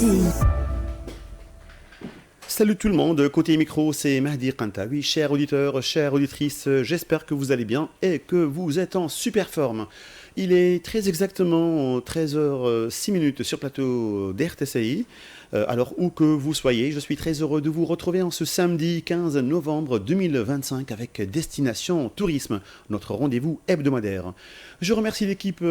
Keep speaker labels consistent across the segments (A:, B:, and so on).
A: RTCI.
B: Salut tout le monde, côté micro, c'est Mahdi Kantawi. Chers auditeurs, chères auditrices, j'espère que vous allez bien et que vous êtes en super forme. Il est très exactement 13h06 sur plateau d'RTCI. Alors où que vous soyez, je suis très heureux de vous retrouver en ce samedi 15 novembre 2025 avec Destination Tourisme, notre rendez-vous hebdomadaire. Je remercie l'équipe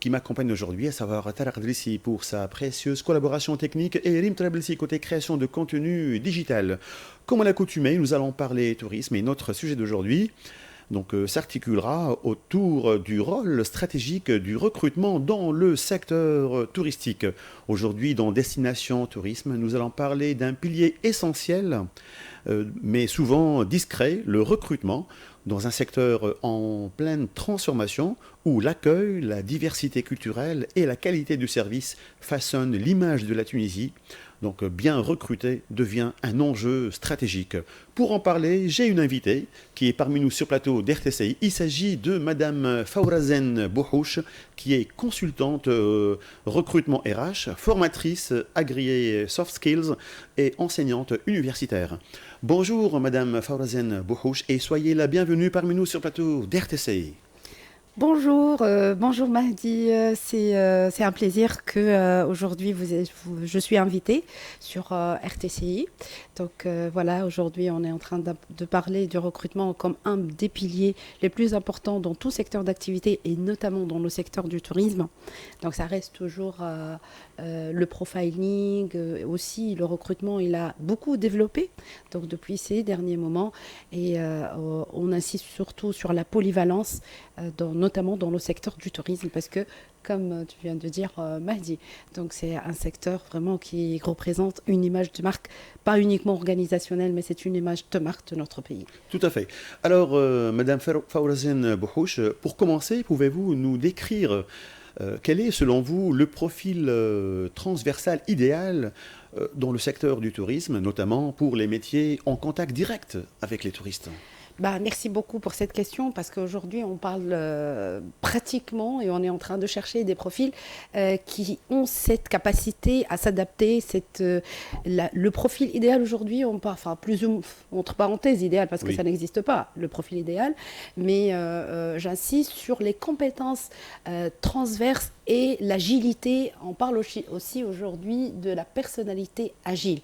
B: qui m'accompagne aujourd'hui, à savoir Tarek Drissi pour sa précieuse collaboration technique et Rim Trablsi côté création de contenu digital. Comme à l'accoutumée, nous allons parler tourisme et notre sujet d'aujourd'hui s'articulera autour du rôle stratégique du recrutement dans le secteur touristique. Aujourd'hui, dans Destination Tourisme, nous allons parler d'un pilier essentiel, mais souvent discret, le recrutement, dans un secteur en pleine transformation où l'accueil, la diversité culturelle et la qualité du service façonnent l'image de la Tunisie. Donc bien recruter devient un enjeu stratégique. Pour en parler, j'ai une invitée qui est parmi nous sur plateau d'RTCI. Il s'agit de Madame Fawrazen Bouhouch, qui est consultante recrutement RH, formatrice agréée soft skills et enseignante universitaire. Bonjour Madame Fawrazen Bouhouch et soyez la bienvenue parmi nous sur plateau d'RTCI.
C: Bonjour, bonjour Mahdi, c'est un plaisir que aujourd'hui je suis invitée sur RTCI. Donc voilà, aujourd'hui on est en train de parler du recrutement comme un des piliers les plus importants dans tout secteur d'activité et notamment dans le secteur du tourisme. Donc ça reste toujours le profiling, aussi le recrutement il a beaucoup développé donc depuis ces derniers moments et on insiste surtout sur la polyvalence notamment dans le secteur du tourisme parce que comme tu viens de dire Mahdi, donc c'est un secteur vraiment qui représente une image de marque, pas uniquement organisationnelle, mais c'est une image de marque de notre pays.
B: Tout à fait. Alors, Madame Fawrazen Bouhouch, pour commencer, pouvez-vous nous décrire quel est, selon vous, le profil transversal idéal dans le secteur du tourisme, notamment pour les métiers en contact direct avec les touristes ?
C: Merci beaucoup pour cette question parce qu'aujourd'hui on parle pratiquement et on est en train de chercher des profils qui ont cette capacité à s'adapter. Le profil idéal aujourd'hui, on parle, plus ou entre parenthèses idéal parce que ça n'existe pas, le profil idéal, mais j'insiste sur les compétences transverses et l'agilité. On parle aussi aujourd'hui de la personnalité agile.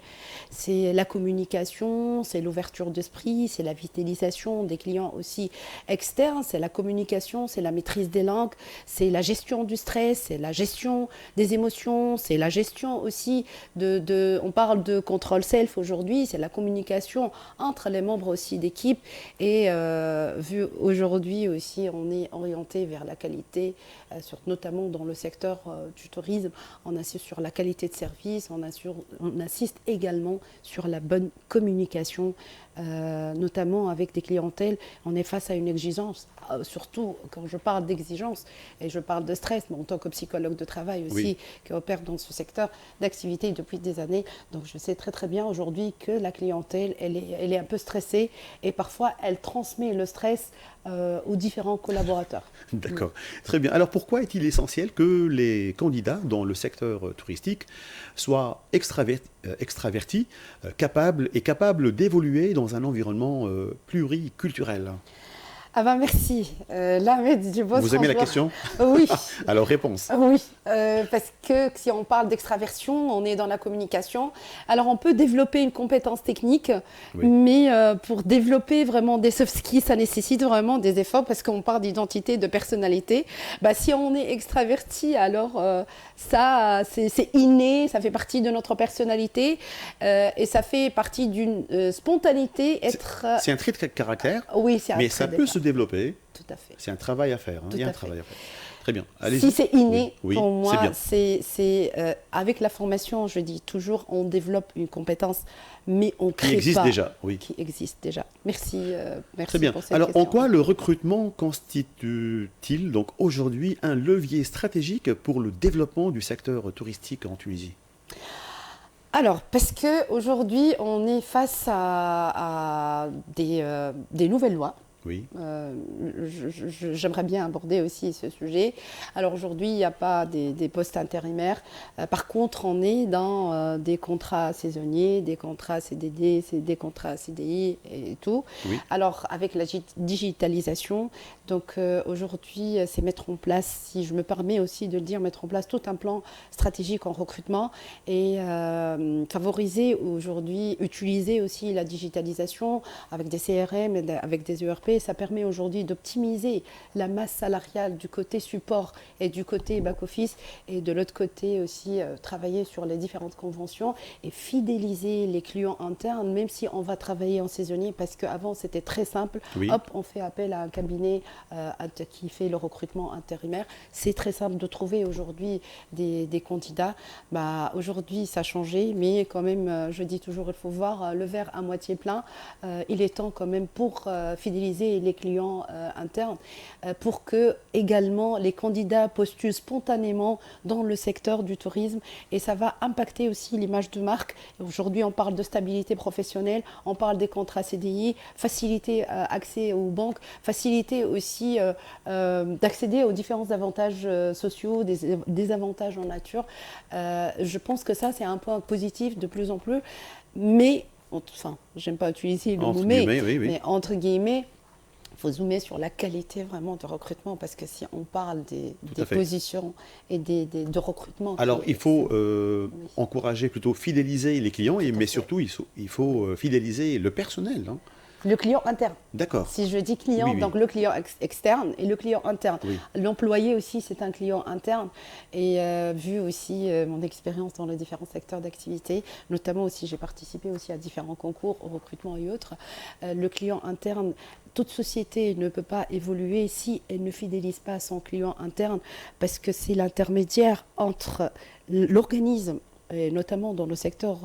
C: C'est la communication, c'est l'ouverture d'esprit, c'est la vitalisation des clients aussi externes, c'est la communication, c'est la maîtrise des langues, c'est la gestion du stress, c'est la gestion des émotions, c'est la gestion aussi on parle de contrôle self aujourd'hui, c'est la communication entre les membres aussi d'équipe et vu aujourd'hui aussi on est orienté vers la qualité, notamment dans le secteur du tourisme, on insiste sur la qualité de service, on insiste également sur la bonne communication, notamment avec des clientèles. On est face à une exigence, surtout quand je parle d'exigence et je parle de stress, mais en tant que psychologue de travail aussi, qui opère dans ce secteur d'activité depuis des années. Donc je sais très très bien aujourd'hui que la clientèle, elle est un peu stressée et parfois elle transmet le stress aux différents collaborateurs.
B: D'accord, très bien. Alors pourquoi est-il essentiel que les candidats dans le secteur touristique soient extravertis, capables d'évoluer dans un environnement pluriculturel ?
C: Merci.
B: Vous aimez la question ?
C: Oui.
B: Alors réponse.
C: Oui, parce que si on parle d'extraversion, on est dans la communication. Alors on peut développer une compétence technique, mais pour développer vraiment des soft skills, ça nécessite vraiment des efforts parce qu'on parle d'identité, de personnalité. Si on est extraverti, alors ça, c'est inné, ça fait partie de notre personnalité et ça fait partie d'une spontanéité.
B: C'est un trait de caractère,
C: oui, c'est un
B: mais
C: trait
B: ça peut se développer.
C: Tout à fait.
B: C'est un travail à faire. Il y a un travail à faire. Très bien.
C: Allez-y. Si c'est inné, pour moi,
B: c'est
C: avec la formation, je dis toujours, on développe une compétence, mais on crée
B: qui existe
C: pas.
B: Déjà, oui.
C: Qui existe déjà. Merci
B: Très bien.
C: pour cette
B: Alors,
C: question.
B: en quoi le recrutement constitue-t-il donc aujourd'hui un levier stratégique pour le développement du secteur touristique en Tunisie ?
C: Alors, parce qu'aujourd'hui, on est face à des nouvelles lois
B: Oui,
C: J'aimerais bien aborder aussi ce sujet. Alors aujourd'hui, il n'y a pas des postes intérimaires. Par contre, on est dans des contrats saisonniers, des contrats CDD, des contrats CDI et tout.
B: oui,
C: Alors avec la digitalisation, donc aujourd'hui, c'est mettre en place, si je me permets aussi de le dire, mettre en place tout un plan stratégique en recrutement et favoriser aujourd'hui, utiliser aussi la digitalisation avec des CRM, avec des ERP. Ça permet aujourd'hui d'optimiser la masse salariale du côté support et du côté back-office et de l'autre côté aussi travailler sur les différentes conventions et fidéliser les clients internes, même si on va travailler en saisonnier, parce qu'avant c'était très simple.
B: oui.
C: Hop, on fait appel à un cabinet qui fait le recrutement intérimaire. C'est très simple de trouver aujourd'hui des candidats. Bah, aujourd'hui, ça a changé, mais quand même, je dis toujours, il faut voir le verre à moitié plein. Il est temps quand même pour fidéliser les clients internes, pour que également les candidats postulent spontanément dans le secteur du tourisme, et ça va impacter aussi l'image de marque. Aujourd'hui, on parle de stabilité professionnelle, on parle des contrats CDI, faciliter accès aux banques, faciliter aussi d'accéder aux différents avantages sociaux, des avantages en nature. Je pense que ça, c'est un point positif de plus en plus, mais, enfin, j'aime pas utiliser le mot mais entre guillemets, il faut zoomer sur la qualité vraiment de recrutement, parce que si on parle des positions et de recrutement...
B: Alors, il faut
C: oui,
B: encourager, plutôt fidéliser les clients, mais surtout, il faut fidéliser le personnel, hein.
C: le client interne.
B: D'accord.
C: Si je dis client,
B: Oui, oui.
C: donc le client externe et le client interne.
B: Oui.
C: L'employé aussi, c'est un client interne. Et vu aussi mon expérience dans les différents secteurs d'activité, notamment aussi, j'ai participé aussi à différents concours au recrutement et autres, le client interne, toute société ne peut pas évoluer si elle ne fidélise pas son client interne, parce que c'est l'intermédiaire entre l'organisme, et notamment dans le secteur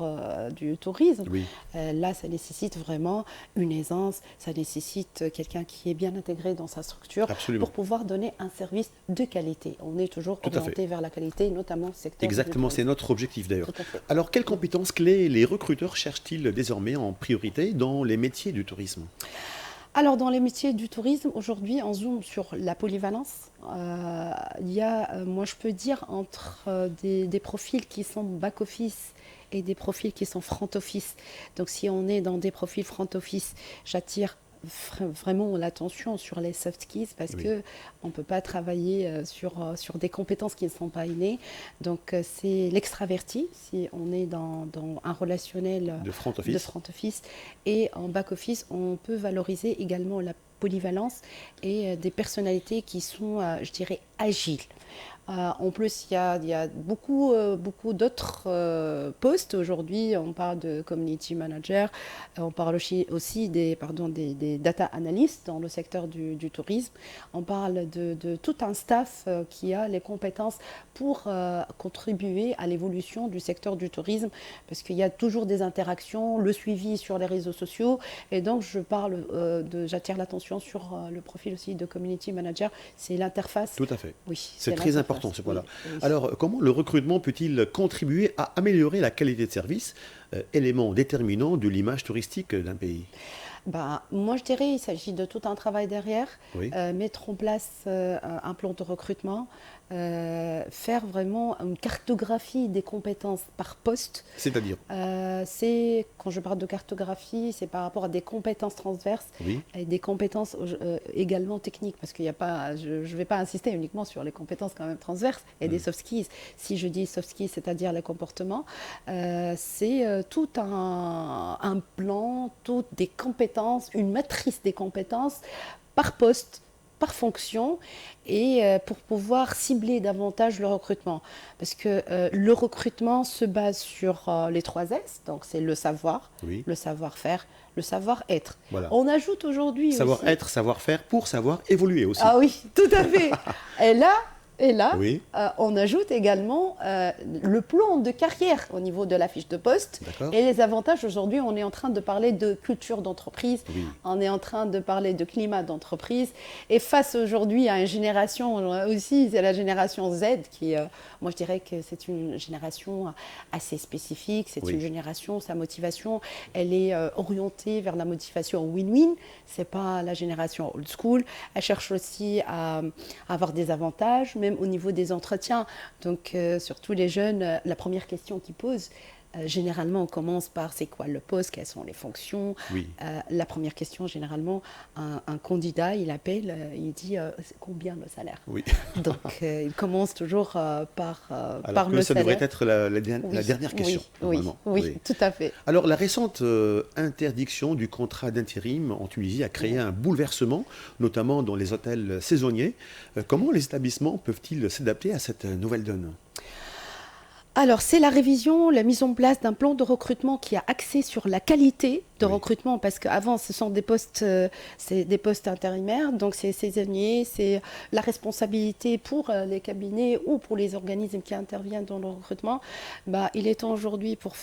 C: du tourisme.
B: Oui.
C: Là, ça nécessite vraiment une aisance, ça nécessite quelqu'un qui est bien intégré dans sa structure. Absolument. Pour pouvoir donner un service de qualité. On est toujours orienté vers la qualité, notamment le secteur.
B: Exactement, c'est notre objectif d'ailleurs. Alors, quelles compétences clés les recruteurs cherchent-ils désormais en priorité dans les métiers du tourisme ?
C: Alors, dans les métiers du tourisme, aujourd'hui, on zoome sur la polyvalence. Il y a, moi je peux dire, entre des profils qui sont back-office et des profils qui sont front-office. Donc, si on est dans des profils front-office, j'attire vraiment l'attention sur les soft skills, parce que on ne peut pas travailler sur des compétences qui ne sont pas innées. Donc c'est l'extraverti, si on est dans un relationnel de front office. Et en back office, on peut valoriser également la polyvalence et des personnalités qui sont, je dirais, agiles. En plus, il y a beaucoup d'autres postes aujourd'hui. On parle de community manager, on parle aussi des data analysts dans le secteur du tourisme. On parle de tout un staff qui a les compétences pour contribuer à l'évolution du secteur du tourisme, parce qu'il y a toujours des interactions, le suivi sur les réseaux sociaux. Et donc, j'attire l'attention sur le profil aussi de community manager. C'est l'interface.
B: Tout à fait.
C: Oui,
B: c'est très important. Ce point-là. Oui. Alors, comment le recrutement peut-il contribuer à améliorer la qualité de service, élément déterminant de l'image touristique d'un pays ?
C: Moi, je dirais qu'il s'agit de tout un travail derrière, mettre en place un plan de recrutement, faire vraiment une cartographie des compétences par poste.
B: C'est-à-dire
C: quand je parle de cartographie, c'est par rapport à des compétences transverses et des compétences également techniques, parce qu'il n'y a pas, je ne vais pas insister uniquement sur les compétences quand même transverses et des soft skills. Si je dis soft skills, c'est-à-dire les comportements, c'est tout un plan, toutes des compétences, une matrice des compétences par poste, par fonction, et pour pouvoir cibler davantage le recrutement. Parce que le recrutement se base sur les 3 S, donc c'est le savoir, le savoir-faire, le savoir-être. Voilà. On ajoute aujourd'hui
B: savoir-être, savoir-faire pour savoir évoluer aussi.
C: Ah oui, tout à fait. Et là, Et là,
B: Oui,
C: on ajoute également le plan de carrière au niveau de la fiche de poste.
B: d'accord.
C: Et les avantages, aujourd'hui, on est en train de parler de culture d'entreprise,
B: Oui,
C: on est en train de parler de climat d'entreprise. Et face aujourd'hui à une génération, aussi, c'est la génération Z, qui, moi je dirais que c'est une génération assez spécifique, c'est une
B: oui,
C: génération, sa motivation, elle est orientée vers la motivation win-win, c'est pas la génération old school, elle cherche aussi à avoir des avantages, même au niveau des entretiens. Donc, surtout les jeunes, la première question qu'ils posent, généralement, on commence par c'est quoi le poste, quelles sont les fonctions.
B: oui.
C: La première question, généralement, un candidat, il appelle, il dit c'est combien le salaire.
B: Oui.
C: Donc, il commence toujours
B: Alors
C: par
B: que
C: le
B: ça devrait
C: salaire.
B: être la
C: Oui,
B: dernière question,
C: oui,
B: normalement.
C: oui,
B: Oui.
C: tout à fait.
B: Alors, la récente interdiction du contrat d'intérim en Tunisie a créé un bouleversement, notamment dans les hôtels saisonniers. Comment les établissements peuvent-ils s'adapter à cette nouvelle donne?
C: Alors, c'est la révision, la mise en place d'un plan de recrutement qui a axé sur la qualité de
B: Oui,
C: recrutement, parce qu'avant, ce sont c'est des postes intérimaires, donc c'est saisonnier, c'est la responsabilité pour les cabinets ou pour les organismes qui interviennent dans le recrutement. Bah, il est temps aujourd'hui pour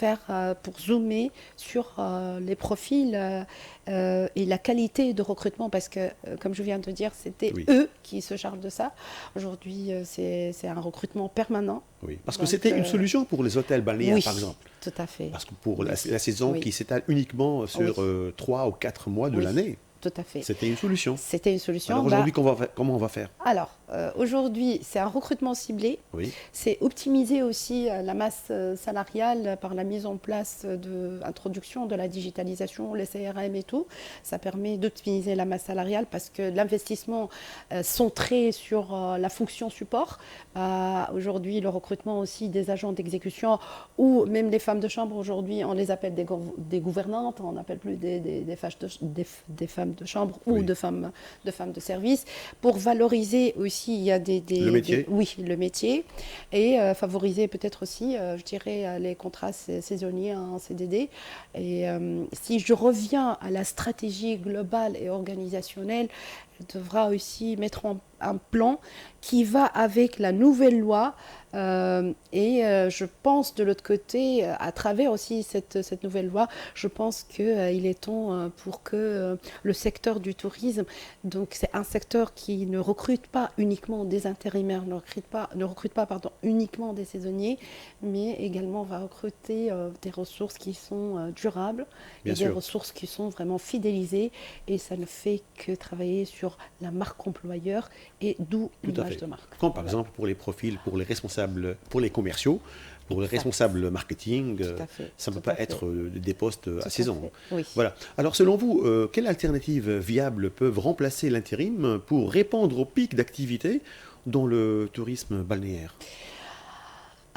C: zoomer sur les profils et la qualité de recrutement, parce que, comme je viens de dire, c'était
B: oui,
C: eux qui se chargent de ça. Aujourd'hui, c'est un recrutement permanent.
B: oui. Parce que
C: Donc,
B: c'était une solution pour les hôtels balnéaires, par
C: oui,
B: exemple.
C: tout à fait.
B: Parce que pour
C: Oui,
B: la saison
C: oui,
B: qui s'étale uniquement
C: oui,
B: sur 3 ou 4 mois de
C: oui,
B: l'année,
C: tout à fait.
B: c'était une solution.
C: C'était une solution.
B: Alors
C: Bah,
B: aujourd'hui, comment on va faire?
C: alors, aujourd'hui, c'est un recrutement ciblé.
B: Oui,
C: C'est optimiser aussi la masse salariale par la mise en place de l'introduction de la digitalisation, les CRM et tout. Ça permet d'optimiser la masse salariale, parce que l'investissement centré sur la fonction support, aujourd'hui le recrutement aussi des agents d'exécution ou même les femmes de chambre, aujourd'hui on les appelle des gouvernantes, on n'appelle plus des femmes de chambre ou
B: oui.
C: de femmes de service, pour valoriser aussi, il y a
B: Le métier?
C: oui, le métier, et favoriser peut-être aussi, je dirais, les contrats saisonniers en CDD. Et si je reviens à la stratégie globale et organisationnelle, elle devra aussi mettre un plan qui va avec la nouvelle loi. Je pense de l'autre côté, à travers aussi cette nouvelle loi, je pense qu'il est temps pour que le secteur du tourisme, donc c'est un secteur qui ne recrute pas uniquement des intérimaires, ne recrute pas pardon, uniquement des saisonniers, mais également va recruter des ressources qui sont durables et
B: Bien
C: des
B: sûr,
C: ressources qui sont vraiment fidélisées. Et ça ne fait que travailler sur la marque employeur, et d'où
B: tout à
C: l'image
B: fait.
C: de marque.
B: Comme par
C: Voilà.
B: exemple pour les profils, pour les responsables, pour les commerciaux, pour les
C: Exact.
B: responsables marketing,
C: Tout à fait.
B: ça ne peut
C: Tout à
B: pas
C: fait.
B: être des postes
C: Tout
B: à
C: à
B: saison.
C: fait. Oui.
B: Voilà. Alors selon vous, quelles alternatives viables peuvent remplacer l'intérim pour répondre au pic d'activité dans le tourisme balnéaire?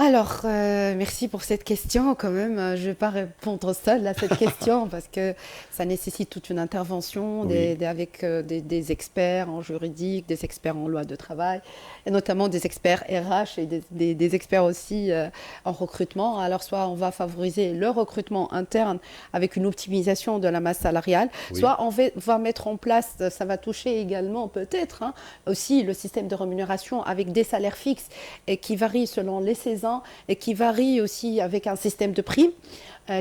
C: Alors, merci pour cette question quand même. Je ne vais pas répondre seule à cette question, parce que ça nécessite toute une intervention
B: Oui,
C: avec des experts en juridique, des experts en loi de travail, et notamment des experts RH et des experts aussi en recrutement. Alors, soit on va favoriser le recrutement interne avec une optimisation de la masse salariale,
B: oui,
C: soit va mettre en place, ça va toucher également peut-être aussi le système de rémunération avec des salaires fixes et qui varient selon les saisons, et qui varie aussi avec un système de prix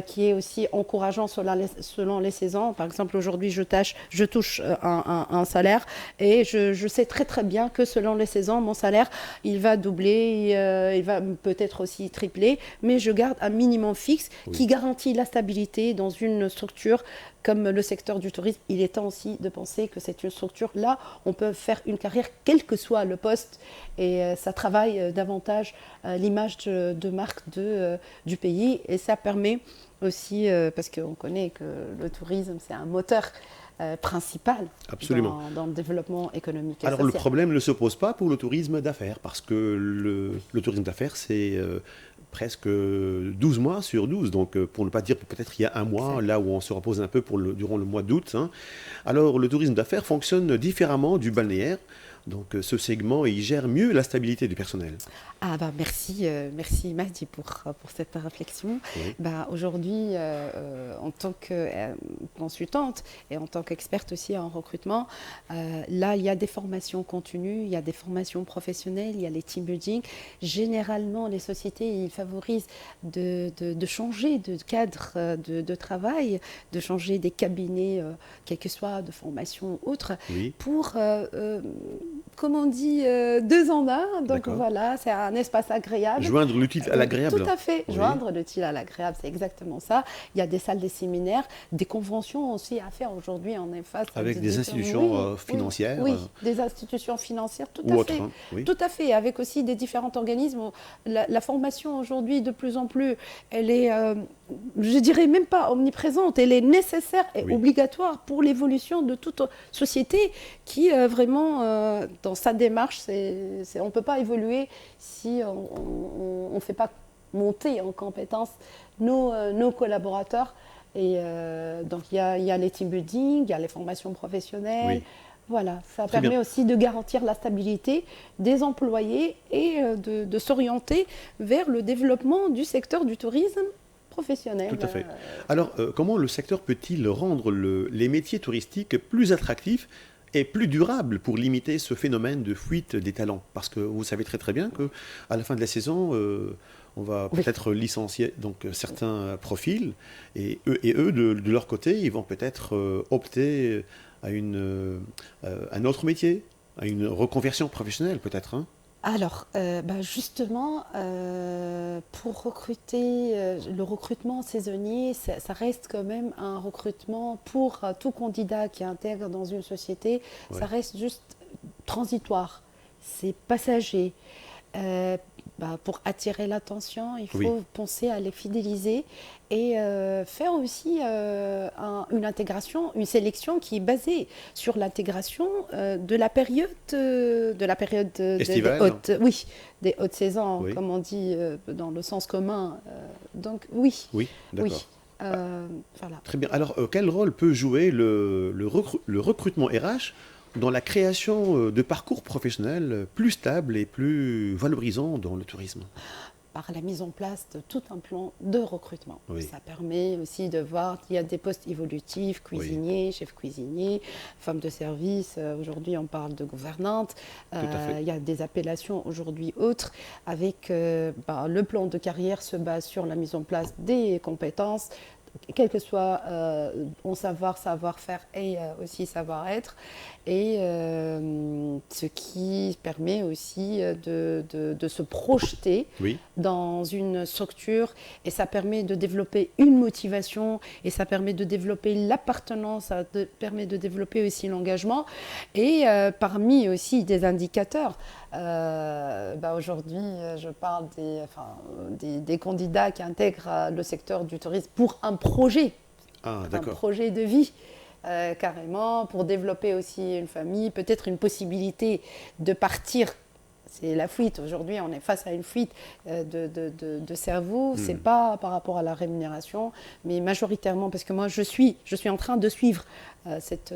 C: qui est aussi encourageant selon les saisons. Par exemple, aujourd'hui, je touche un salaire, et je sais très très bien que selon les saisons, mon salaire, il va doubler, il va peut-être aussi tripler, mais je garde un minimum fixe
B: oui,
C: qui garantit la stabilité dans une structure comme le secteur du tourisme. Il est temps aussi de penser que c'est une structure, là, on peut faire une carrière quel que soit le poste, et ça travaille davantage l'image de marque du pays, et ça permet aussi, parce qu'on connaît que le tourisme, c'est un moteur principal
B: absolument.
C: dans le développement économique et
B: Alors le
C: social.
B: problème ne se pose pas pour le tourisme d'affaires, parce que le tourisme d'affaires, c'est presque 12 mois sur 12. Donc pour ne pas dire peut-être il y a un mois,
C: Exact.
B: là où on se repose un peu durant le mois d'août, hein. Alors le tourisme d'affaires fonctionne différemment du balnéaire. Donc ce segment, il gère mieux la stabilité du personnel.
C: Ah bah merci Mahdi pour cette réflexion.
B: Oui.
C: Bah, aujourd'hui, en tant que consultante et en tant qu'experte aussi en recrutement, là, il y a des formations continues, il y a des formations professionnelles, il y a les team building. Généralement, les sociétés ils favorisent de changer de cadre de travail, de changer des cabinets, quel que soit de formation ou autre,
B: Oui.
C: pour, comme on dit, deux en un. Donc
B: D'accord.
C: voilà, c'est un espace agréable.
B: Joindre l'utile à l'agréable.
C: Tout à fait,
B: Oui.
C: joindre l'utile à l'agréable, c'est exactement ça. Il y a des salles de séminaires, des conventions aussi à faire aujourd'hui. On est face à
B: Avec des institutions financières.
C: Oui, des institutions financières, tout
B: Ou
C: à
B: autres.
C: fait.
B: Hein. Oui.
C: Tout à fait, avec aussi des différents organismes. La formation aujourd'hui, de plus en plus, elle est, je dirais même pas omniprésente, elle est nécessaire et
B: Oui.
C: obligatoire pour l'évolution de toute société qui vraiment, dans sa démarche, on ne peut pas évoluer si on ne fait pas monter en compétence nos collaborateurs. Et donc il y a les team building, il y a les formations professionnelles.
B: Oui.
C: Voilà, ça
B: Très
C: permet
B: bien.
C: aussi de garantir la stabilité des employés et de s'orienter vers le développement du secteur du tourisme professionnel.
B: Tout à fait. Alors, comment le secteur peut-il rendre les métiers touristiques plus attractifs et plus durables pour limiter ce phénomène de fuite des talents? Parce que vous savez très très bien qu'à la fin de la saison, on va peut-être licencier donc, certains profils et eux de leur côté, ils vont peut-être opter à un autre métier, à une reconversion professionnelle peut-être. Hein.
C: Alors, justement, pour recruter, le recrutement saisonnier, ça reste quand même un recrutement pour tout candidat qui intègre dans une société,
B: Ouais.
C: ça reste juste transitoire, c'est passager. Pour attirer l'attention, il faut
B: Oui.
C: penser à les fidéliser et faire aussi une intégration, une sélection qui est basée sur l'intégration de la période,
B: Estivale.
C: des hautes saisons,
B: Oui.
C: comme on dit dans le sens commun. Donc oui,
B: Oui, d'accord.
C: oui. Voilà.
B: Très bien. Alors, quel rôle peut jouer le recrutement RH dans la création de parcours professionnels plus stables et plus valorisants dans le tourisme?
C: Par la mise en place de tout un plan de recrutement.
B: Oui.
C: Ça permet aussi de voir qu'il y a des postes évolutifs, cuisinier, chef cuisinier, femme de service. Aujourd'hui, on parle de gouvernante.
B: Tout à fait.
C: Il y a des appellations aujourd'hui autres. Avec le plan de carrière se base sur la mise en place des compétences, quel que soit en savoir-faire et aussi savoir-être, et ce qui permet aussi de se projeter
B: Oui.
C: dans une structure, et ça permet de développer une motivation, et ça permet de développer l'appartenance, ça permet de développer aussi l'engagement, et parmi aussi des indicateurs. Aujourd'hui, je parle des candidats qui intègrent le secteur du tourisme pour un projet, un projet de vie, carrément, pour développer aussi une famille, peut-être une possibilité de partir. C'est la fuite. Aujourd'hui, on est face à une fuite de cerveau. C'est pas par rapport à la rémunération, mais majoritairement parce que moi, je suis en train de suivre cette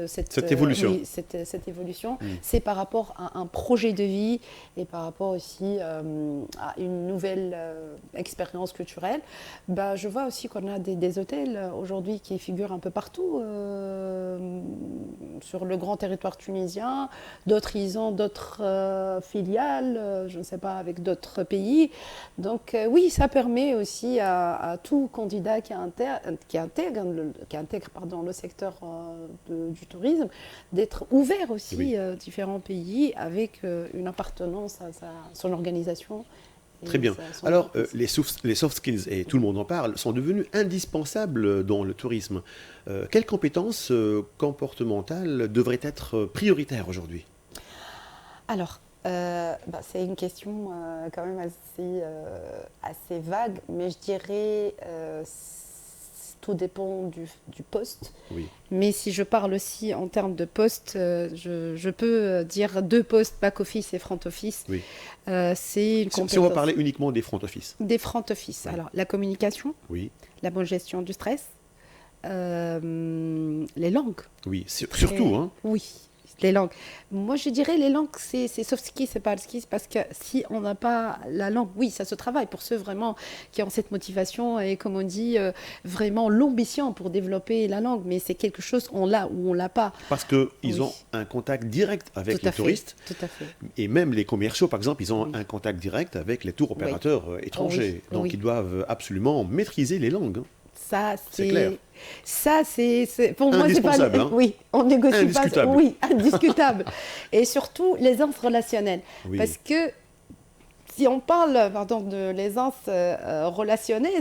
C: évolution. Cette évolution. C'est par rapport à un projet de vie et par rapport aussi à une nouvelle expérience culturelle. Je vois aussi qu'on a des hôtels aujourd'hui qui figurent un peu partout sur le grand territoire tunisien. D'autres, ils ont d'autres filiales, je ne sais pas, avec d'autres pays. Donc oui, ça permet aussi à tout candidat qui intègre le secteur du tourisme d'être ouvert aussi à différents pays avec une appartenance à son organisation.
B: Très bien. Alors, les soft skills, et tout le monde en parle, sont devenus indispensables dans le tourisme. Quelles compétences comportementales devraient être prioritaires aujourd'hui?
C: Alors, c'est une question quand même assez vague, mais je dirais tout dépend du poste.
B: Oui.
C: Mais si je parle aussi en termes de poste, je peux dire 2 postes, back-office et front-office.
B: Oui.
C: C'est une compétence.
B: Si on va parler uniquement des front-office.
C: Des front-office.
B: Oui.
C: Alors, la communication,
B: oui.
C: la bonne gestion du stress, les langues.
B: Oui, surtout. Hein.
C: Oui. les langues. Moi, je dirais les langues, c'est soft skills, c'est pas hard skills, parce que si on n'a pas la langue, oui, ça se travaille pour ceux vraiment qui ont cette motivation et, comme on dit, vraiment l'ambition pour développer la langue, mais c'est quelque chose, on l'a ou on l'a pas.
B: Parce qu'ils
C: Oui.
B: ont un contact direct avec
C: Tout
B: les
C: à fait,
B: touristes.
C: tout à fait.
B: Et même les commerciaux, par exemple, ils ont
C: Oui.
B: un contact direct avec les tours opérateurs étrangers.
C: Oui,
B: Donc,
C: oui.
B: ils doivent absolument maîtriser les langues. Hein.
C: Ça,
B: C'est clair.
C: pour moi, c'est pas.
B: Indispensable, hein.
C: Oui, on négocie
B: Indiscutable.
C: pas. Oui, indiscutable. Et surtout, l'aisance relationnelle.
B: Oui.
C: Parce que si on parle, pardon, de l'aisance relationnelle,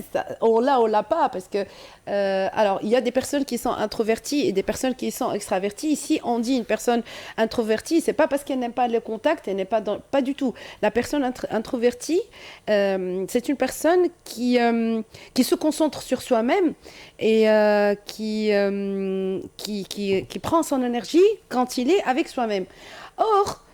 C: on l'a pas, parce que, alors, il y a des personnes qui sont introverties et des personnes qui sont extraverties. Ici, on dit une personne introvertie, c'est pas parce qu'elle n'aime pas le contact, elle n'est pas pas du tout. La personne introvertie, c'est une personne qui se concentre sur soi-même et qui prend son énergie quand il est avec soi-même. Or,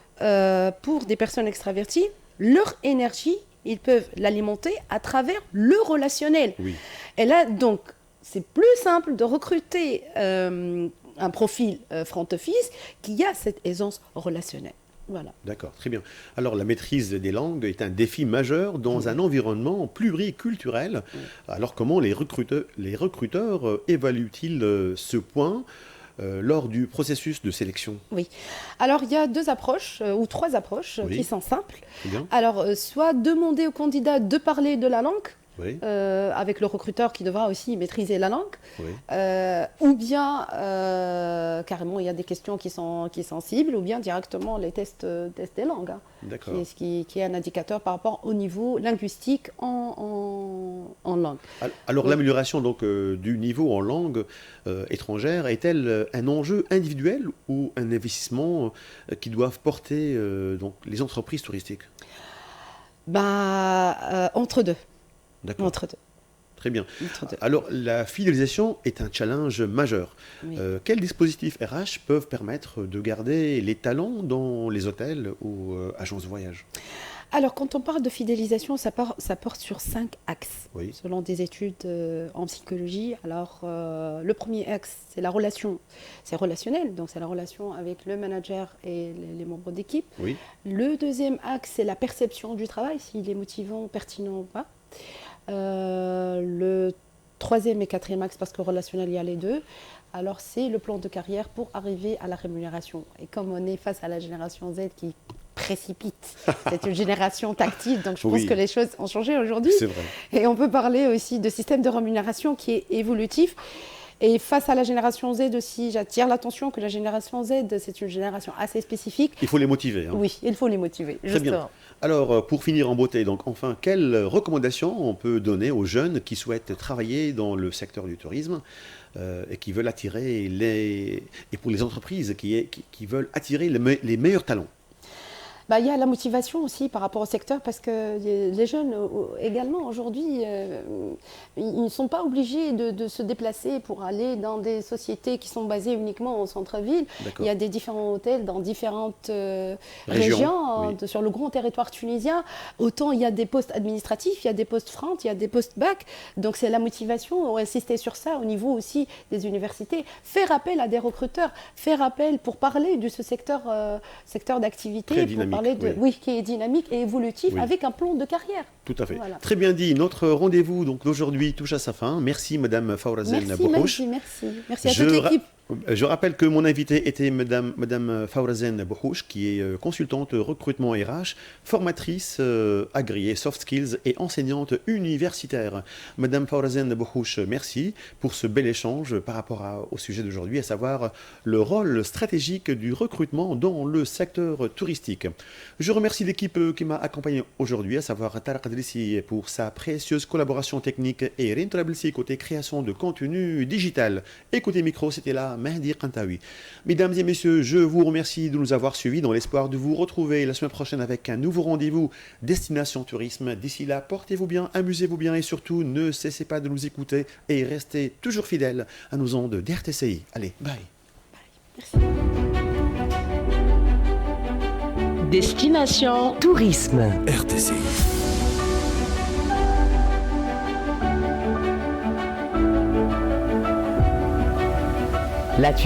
C: pour des personnes extraverties, leur énergie, ils peuvent l'alimenter à travers le relationnel.
B: Oui.
C: Et là, donc, c'est plus simple de recruter un profil front office qui a cette aisance relationnelle. Voilà.
B: D'accord, très bien. Alors, la maîtrise des langues est un défi majeur dans un environnement pluriculturel. Alors, comment les recruteurs évaluent-ils ce point lors du processus de sélection?
C: Oui. Alors, il y a deux approches, ou trois approches,
B: Oui.
C: qui sont simples.
B: Très bien.
C: Alors, soit demander au candidat de parler de la langue,
B: Oui.
C: avec le recruteur qui devra aussi maîtriser la langue,
B: Oui.
C: ou bien carrément il y a des questions qui sont sensibles, ou bien directement les tests des langues, hein,
B: D'accord.
C: qui est un indicateur par rapport au niveau linguistique en langue.
B: Alors,
C: Oui.
B: l'amélioration donc du niveau en langue étrangère est-elle un enjeu individuel ou un investissement qui doivent porter donc les entreprises touristiques?
C: Entre deux.
B: D'accord.
C: Entre deux.
B: Très bien.
C: Entre deux.
B: Alors, la fidélisation est un challenge majeur.
C: Oui.
B: Quels dispositifs RH peuvent permettre de garder les talents dans les hôtels ou agences de voyage?
C: Alors, quand on parle de fidélisation, ça porte sur 5 axes,
B: Oui.
C: selon des études en psychologie. Alors, le premier axe, c'est la relation. C'est relationnel, donc c'est la relation avec le manager et les membres d'équipe.
B: Oui.
C: Le deuxième axe, c'est la perception du travail, s'il est motivant, pertinent ou pas. Le troisième et quatrième axe, parce que relationnel, il y a les deux, alors c'est le plan de carrière pour arriver à la rémunération. Et comme on est face à la génération Z qui précipite, c'est une génération tactile, donc je pense
B: Oui.
C: que les choses ont changé aujourd'hui.
B: C'est vrai.
C: Et on peut parler aussi de système de rémunération qui est évolutif. Et face à la génération Z aussi, j'attire l'attention que la génération Z, c'est une génération assez spécifique.
B: Il faut les motiver. Hein.
C: Oui, il faut les motiver,
B: Très bien.
C: justement.
B: Alors, pour finir en beauté, donc enfin, quelles recommandations on peut donner aux jeunes qui souhaitent travailler dans le secteur du tourisme et qui veulent attirer et pour les entreprises qui veulent attirer les meilleurs talents?
C: Il y a la motivation aussi par rapport au secteur, parce que les jeunes également aujourd'hui, ils ne sont pas obligés de se déplacer pour aller dans des sociétés qui sont basées uniquement au centre-ville.
B: D'accord.
C: Il y a des différents hôtels dans différentes régions,
B: oui.
C: sur le grand territoire tunisien. Autant il y a des postes administratifs, il y a des postes front, il y a des postes bac. Donc c'est la motivation, on va insister sur ça au niveau aussi des universités. Faire appel à des recruteurs, faire appel pour parler de ce secteur d'activité.
B: Très dynamique.
C: Qui est dynamique et évolutif,
B: Oui.
C: avec un plan de carrière.
B: Tout à fait.
C: Voilà.
B: Très bien dit. Notre rendez-vous donc d'aujourd'hui touche à sa fin. Merci Madame Fawrazen Bouhouch.
C: Merci à toute l'équipe.
B: Je rappelle que mon invité était Madame Fawrazen Bouhouch, qui est consultante recrutement RH, formatrice agréée soft skills et enseignante universitaire. Madame Fawrazen Bouhouch, merci pour ce bel échange par rapport au sujet d'aujourd'hui, à savoir le rôle stratégique du recrutement dans le secteur touristique. Je remercie l'équipe qui m'a accompagné aujourd'hui, à savoir Tarek Adrissi pour sa précieuse collaboration technique et Rin Trablsi côté création de contenu digital. Et côté micro, c'était là Mehdi Kantaoui. Mesdames et messieurs, je vous remercie de nous avoir suivis dans l'espoir de vous retrouver la semaine prochaine avec un nouveau rendez-vous Destination Tourisme. D'ici là, portez-vous bien, amusez-vous bien et surtout ne cessez pas de nous écouter et restez toujours fidèles à nos ondes d'RTCI. Allez, bye.
C: Merci.
A: Destination Tourisme.
D: RTCI.
A: La Tunisie.